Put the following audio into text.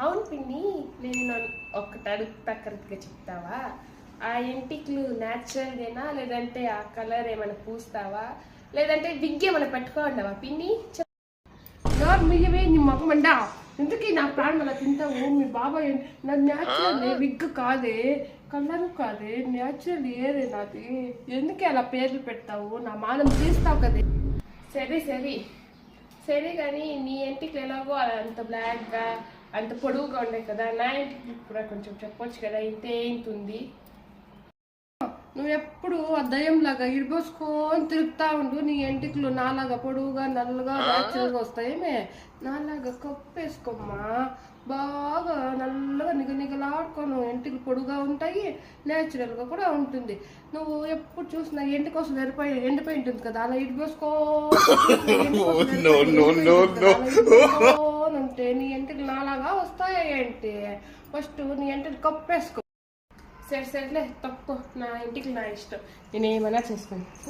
అవును పిన్ని, నేను ఒక్కటి అడుగుతా, కరెక్ట్గా చెప్తావా? ఆ ఎంటిక్లు న్యాచురల్దేనా, లేదంటే ఆ కలర్ ఏమైనా పూస్తావా, లేదంటే విగ్ ఏమైనా పెట్టుకోండావా పిన్ని? మీవే నీ మొగమండా, ఎందుకు నా ప్రాణం అలా తింటావు? మీ బాబాయ్ నా న్యాచురల్ విగ్ కాదే, కలర్ కాదే, న్యాచురల్ ఏరే నాది. ఎందుకే అలా పేర్లు పెడతావు? నా మానం తీస్తావు కదే. సరే సరే సరే కానీ నీ ఇంటికి ఎలాగో అలా అంత బ్లాక్గా అంత పొడవుగా ఉండే కదా, నా ఇంటికి కూడా కొంచెం చెప్పొచ్చు కదా, ఇంతే ఇంతుంది. నువ్వు ఎప్పుడు ఆ దయ్యంలాగా ఇడిపోసుకొని తిరుగుతా ఉండు. నీ ఎంటికలు నాలాగా పొడువుగా నల్లగా న్యాచురల్గా వస్తాయేమే, నాలాగా కప్పేసుకోమ్మా. బాగా నల్లగా నిగనిగలాడుకోను, ఎంటికలు పొడుగా ఉంటాయి, న్యాచురల్గా కూడా ఉంటుంది. నువ్వు ఎప్పుడు చూసినా ఎంటి కోసం ఎండిపోయి ఉంటుంది కదా, అలా ఉంటే నీ ఎంటికలు నాలాగా వస్తాయి అంటే ఫస్ట్ నీ ఎంటికి కప్పేసుకో. సరే సరేలే తప్పుకో, నా ఇంటికి నా ఇష్టం, నేనేమన్నా చేసుకోను.